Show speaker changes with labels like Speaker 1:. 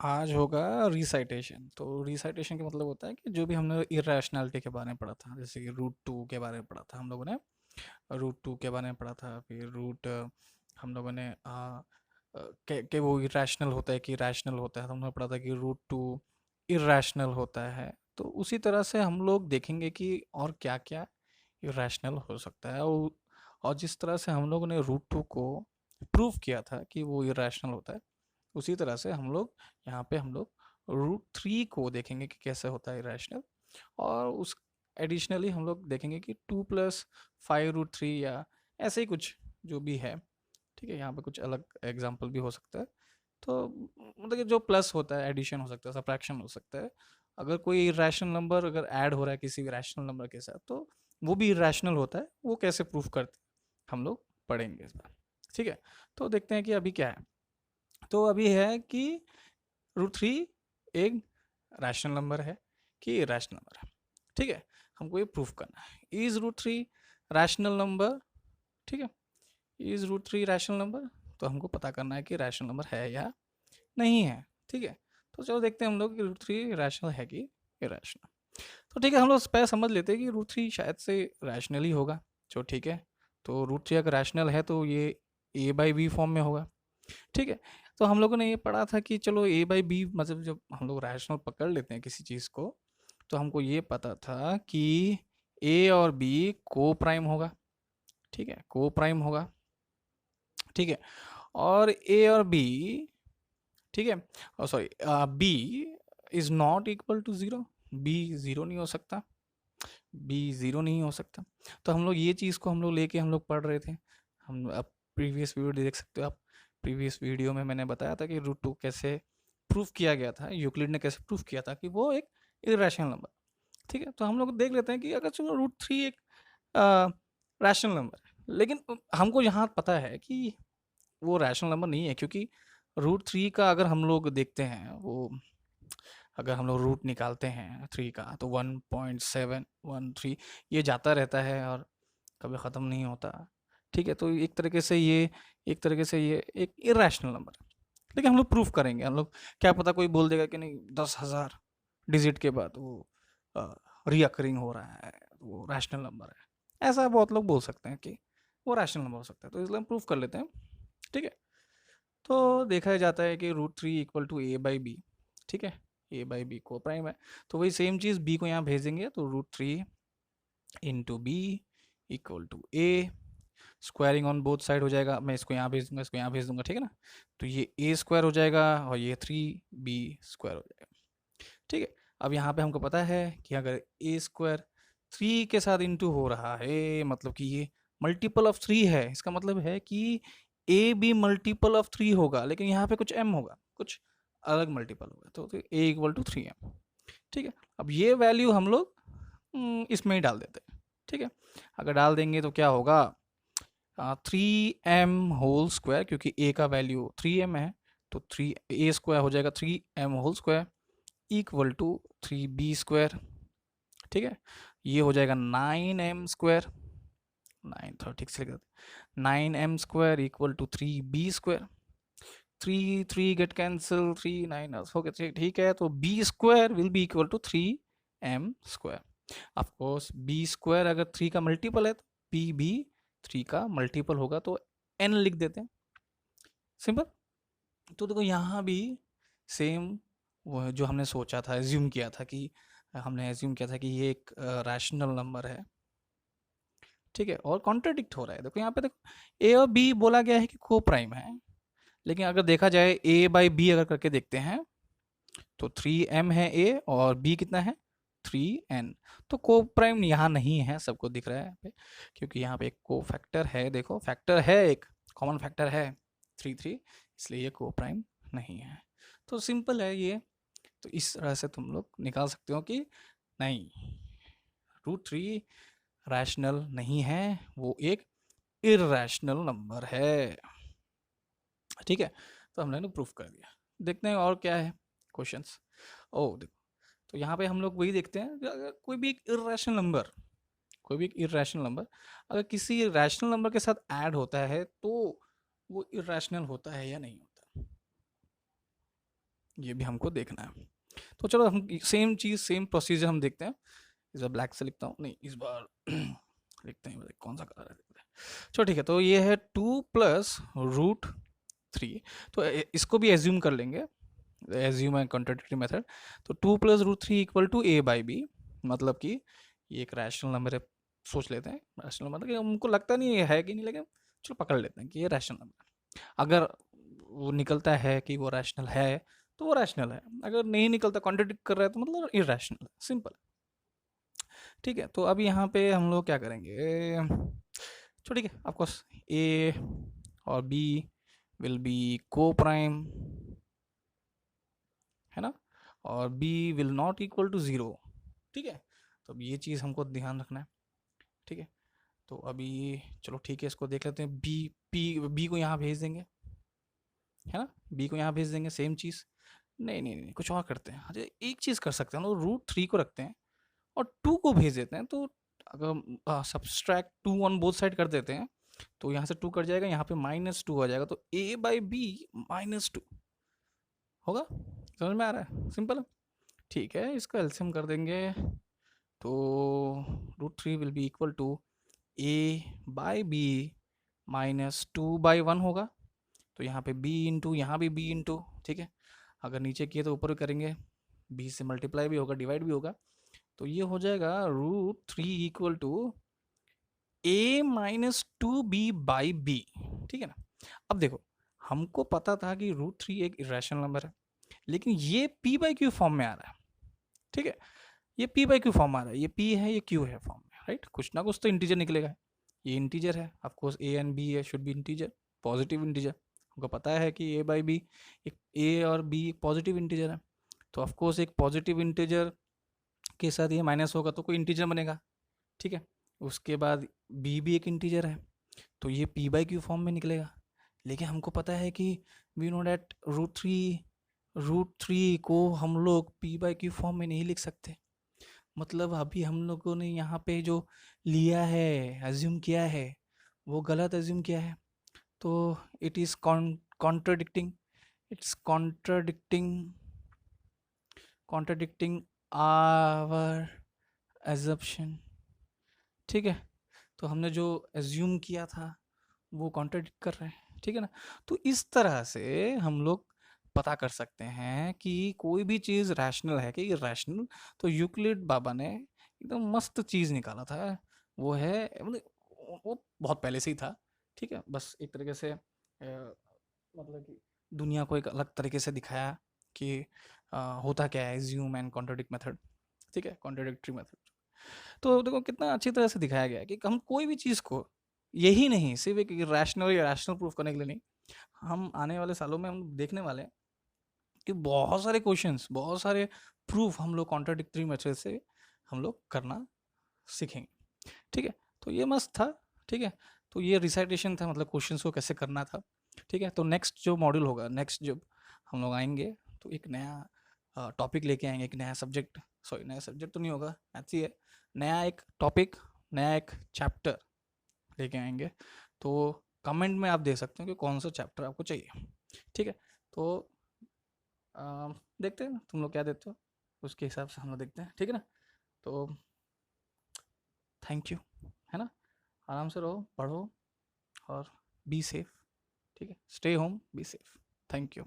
Speaker 1: आज होगा रिसाइटेशन। तो रिसाइटेशन का मतलब होता है कि जो भी हमने इरेशनैलिटी के बारे में पढ़ा था, जैसे कि रूट टू के बारे में पढ़ा था हम लोगों ने, रूट टू के बारे में पढ़ा था, फिर रूट हम लोगों ने कि वो इरेशनल होता है कि रैशनल होता है, तो हमने पढ़ा था कि रूट टू इरेशनल होता है। तो उसी तरह से हम लोग देखेंगे कि और क्या क्या इरेशनल हो सकता है। और जिस तरह से हम लोगों ने रूट टू को प्रूव किया था कि वो इरेशनल होता है, उसी तरह से हम लोग यहाँ पे हम लोग रूट थ्री को देखेंगे कि कैसे होता है इरेशनल। और उस एडिशनली हम लोग देखेंगे कि 2 + 5√3 या ऐसे ही कुछ जो भी है। ठीक है, यहाँ पे कुछ अलग एग्जाम्पल भी हो सकता है। तो मतलब कि जो प्लस होता है, एडिशन हो सकता है, सब्ट्रैक्शन हो सकता है। अगर कोई रैशनल नंबर अगर ऐड हो रहा है किसी भी रैशनल नंबर के साथ, तो वो भी इरेशनल होता है। वो कैसे प्रूफ करते हैं हम लोग पढ़ेंगे इस बार। ठीक है, तो देखते हैं कि अभी क्या है। तो अभी है कि रूट थ्री एक रैशनल नंबर है कि इरेशनल नंबर है। ठीक है, हमको ये प्रूफ करना है। Is root three rational number? ठीक है, is root three rational number? तो हमको पता करना है कि रैशनल नंबर है या नहीं है। ठीक है, तो चलो देखते हैं हम लोग कि रूट थ्री रैशनल है कि इरेशनल। तो ठीक है, हम लोग पहले समझ लेते हैं कि रूट थ्री शायद से रैशनल ही होगा। चलो ठीक है, तो रूट थ्री अगर रैशनल है तो ये a/b फॉर्म में होगा। ठीक है, तो हम लोगों ने ये पढ़ा था कि चलो a/b मतलब जब हम लोग रैशनल पकड़ लेते हैं किसी चीज़ को, तो हमको ये पता था कि a और b को प्राइम होगा। ठीक है, को प्राइम होगा। ठीक है, और a और b, ठीक है, और sorry b is not equal to zero. b zero नहीं हो सकता, बी ज़ीरो नहीं हो सकता। तो हम लोग ये चीज़ को हम लोग लेके हम लोग पढ़ रहे थे। हम अब प्रीवियस वीडियो देख सकते हो आप। प्रीवियस वीडियो में मैंने बताया था कि रूट टू कैसे प्रूफ किया गया था, यूक्लिड ने कैसे प्रूफ किया था कि वो एक इरेशनल नंबर। ठीक है, तो हम लोग देख लेते हैं कि अगर चलो रूट थ्री एक रैशनल नंबर है, लेकिन हमको यहाँ पता है कि वो रैशनल नंबर नहीं है, क्योंकि रूट थ्री का अगर हम लोग देखते हैं, वो अगर हम लोग रूट निकालते हैं थ्री का, तो 1.713 ये जाता रहता है और कभी ख़त्म नहीं होता। ठीक है, तो एक तरीके से ये एक इरेशनल नंबर है। लेकिन हम लोग प्रूफ करेंगे। हम लोग, क्या पता कोई बोल देगा कि नहीं 10,000 डिजिट के बाद वो रियकरिंग हो रहा है, वो रैशनल नंबर है। ऐसा बहुत लोग बोल सकते हैं कि वो रैशनल नंबर हो सकता है, तो इसलिए हम प्रूफ कर लेते हैं। ठीक है, तो देखा जाता है कि root three equal to a/b। ठीक है, a/b को प्राइम है, तो वही सेम चीज़ b को यहाँ भेजेंगे, तो root three into B equal to a। Squaring on both side हो जाएगा, मैं इसको यहाँ भेज दूंगा, इसको यहाँ भेज दूंगा। ठीक है ना, तो ये a स्क्वायर हो जाएगा और ये 3b स्क्वायर हो जाएगा। ठीक है, अब यहाँ पे हमको पता है कि अगर a स्क्वायर थ्री के साथ इंटू हो रहा है, मतलब कि ये मल्टीपल ऑफ थ्री है, इसका मतलब है कि ए भी मल्टीपल ऑफ थ्री होगा, लेकिन यहाँ पे कुछ m होगा, कुछ अलग मल्टीपल होगा, तो a इक्वल टू 3m। ठीक है, अब ये वैल्यू हम लोग इसमें ही डाल देते हैं। ठीक है, अगर डाल देंगे तो क्या होगा, 3m होल स्क्वायर, क्योंकि a का वैल्यू 3m है, तो 3a स्क्वायर हो जाएगा 3m whole square equal to 3b square. ठीक है, ये हो जाएगा 9m square, 9 equal to 3b square. 3 get cancel, 3 9 हो गया। ठीक है, तो b square will be equal to 3m square. Of course b square अगर 3 का मल्टीपल है, तो b भी 3 का मल्टीपल होगा, तो n लिख देते हैं, सिंपल। तो देखो यहाँ भी सेम वो जो हमने सोचा था, एज्यूम किया था कि हमने एज्यूम किया था कि ये एक रैशनल नंबर है। ठीक है, और कॉन्ट्राडिक्ट हो रहा है। देखो यहाँ पे, देखो ए और बी बोला गया है कि को प्राइम है, लेकिन अगर देखा जाए a/b अगर करके देखते हैं, तो 3m है a और b कितना है 3n। तो को प्राइम यहाँ नहीं है, सबको दिख रहा है यहाँ पे, क्योंकि यहाँ पे एक को फैक्टर है। देखो फैक्टर है, एक कॉमन फैक्टर है 3 3, इसलिए ये को प्राइम नहीं है। तो सिंपल है ये। तो इस तरह से तुम लोग निकाल सकते हो कि नहीं, रूट थ्री रैशनल नहीं है, वो एक इरेशनल नंबर है। ठीक है, तो हमने प्रूफ कर दिया। देखते हैं और क्या है क्वेश्चंस। ओ देखो, तो यहाँ पे हम लोग वही देखते हैं कि अगर कोई भी एक इरेशनल नंबर, कोई भी एक इरेशनल नंबर अगर किसी रैशनल नंबर के साथ ऐड होता है, तो वो इरेशनल होता है या नहीं होता। ये भी हमको देखना है। तो चलो हम सेम चीज़ सेम प्रोसीजर हम देखते हैं। इस बार ब्लैक से लिखता हूँ, नहीं इस बार लिखते हैं, कौन सा कलर है देखते हैं। चलो ठीक है, तो ये है 2 + √3। तो इसको भी एज्यूम कर लेंगे, एज्यूम एंड कॉन्ट्राडिक्टरी मेथड। तो 2 + √3 = a/b, मतलब कि ये एक रैशनल नंबर है, सोच लेते हैं रैशनल नंबर, कि हमको लगता नहीं है कि नहीं, लेकिन चलो पकड़ लेते हैं कि ये रैशनल नंबर है। अगर वो निकलता है कि वो रैशनल है तो वो रैशनल है, अगर नहीं निकलता कॉन्ट्रडिक्ट कर रहा है तो मतलब इरेशनल है, सिंपल। ठीक है, तो अब यहाँ पे हम लोग क्या करेंगे, चलो ठीक है, ऑफकोर्स ए और B will be coprime, है ना, और B will not equal to zero. ठीक है, तो अब ये चीज़ हमको ध्यान रखना है। ठीक है, तो अभी चलो ठीक है, इसको देख लेते हैं। बी को यहाँ भेज देंगे, है ना, बी को यहाँ भेज देंगे, सेम चीज़। नहीं नहीं नहीं, कुछ और करते हैं। अच्छा, एक चीज़ कर सकते हैं, √3 को रखते हैं और 2 को भेज देते हैं। तो अगर सब्सट्रैक्ट 2 ऑन बोथ साइड कर देते हैं तो यहाँ से 2 कट जाएगा, यहाँ पे -2 आ जाएगा, तो a/b -2 होगा। समझ में आ रहा है, सिंपल है। ठीक है, इसका एलसीएम कर देंगे, तो √3 will be equal to a/b -2/1 होगा। तो यहाँ पे b इंटू, यहाँ भी b इंटू, ठीक है, अगर नीचे किए तो ऊपर भी करेंगे, b से मल्टीप्लाई भी होगा, डिवाइड भी होगा। तो ये हो जाएगा √3 इक्वल टू a-2b/b। ठीक है ना। अब देखो, हमको पता था कि √3 एक इरेशनल नंबर है, लेकिन ये p/q फॉर्म में आ रहा है। ठीक है, ये p/q फॉर्म आ रहा है, ये p है, ये q है फॉर्म में, राइट। कुछ ना कुछ तो इंटीजर निकलेगा। ये इंटीजर है, of course a and b है, should be integer, positive integer. हमको पता है कि a/b, एक a और b एक पॉजिटिव इंटीजर है, तो ऑफ कोर्स एक पॉजिटिव इंटीजर के साथ ये माइनस होगा तो कोई इंटीजर बनेगा। ठीक है, उसके बाद बी भी एक इंटीजर है, तो ये p/q फॉर्म में निकलेगा। लेकिन हमको पता है कि वी नो डैट √3 को हम लोग p/q फॉर्म में नहीं लिख सकते। मतलब अभी हम लोगों ने यहाँ पे जो लिया है, एज्यूम किया है, वो गलत एज्यूम किया है। तो it is contradicting, it's contradicting our assumption. ठीक है, तो हमने जो एज्यूम किया था वो कॉन्ट्रडिक्ट कर रहे हैं। ठीक है ना। तो इस तरह से हम लोग पता कर सकते हैं कि कोई भी चीज़ रैशनल है कि इरैशनल। तो यूक्लिड बाबा ने एकदम मस्त चीज़ निकाला था, वो है, मतलब वो बहुत पहले से ही था। ठीक है, बस एक तरीके से मतलब कि दुनिया को एक अलग तरीके से दिखाया कि होता क्या है एज्यूम एंड कॉन्ट्रडिक्ट मेथड। ठीक है, कॉन्ट्रडिक्टरी मेथड। तो देखो कितना अच्छी तरह से दिखाया गया है कि हम कोई भी चीज़ को, यही नहीं सिर्फ एक रैशनल या रैशनल प्रूफ करने के लिए नहीं, हम आने वाले सालों में हम देखने वाले हैं कि बहुत सारे क्वेश्चंस, बहुत सारे प्रूफ हम लोग कॉन्ट्राडिक्टरी मेथड से हम लोग करना सीखेंगे। ठीक है, तो ये मस्त था। ठीक है, तो ये रिसाइटेशन था, मतलब क्वेश्चंस को कैसे करना था। ठीक है, तो नेक्स्ट जो मॉड्यूल होगा, नेक्स्ट जब हम लोग आएंगे तो एक नया टॉपिक लेके आएंगे, एक नया सब्जेक्ट, सॉरी नया सब्जेक्ट तो नहीं होगा, ऐसी है, नया एक टॉपिक, नया एक चैप्टर लेके आएंगे। तो कमेंट में आप दे सकते हो कि कौन सा चैप्टर आपको चाहिए। ठीक है, तो देखते हैं तुम लोग क्या देते हो, उसके हिसाब से हम लोग देखते हैं। ठीक है ना। तो थैंक यू, है ना, आराम से रहो, पढ़ो और बी सेफ। ठीक है, stay home, be safe. Thank you.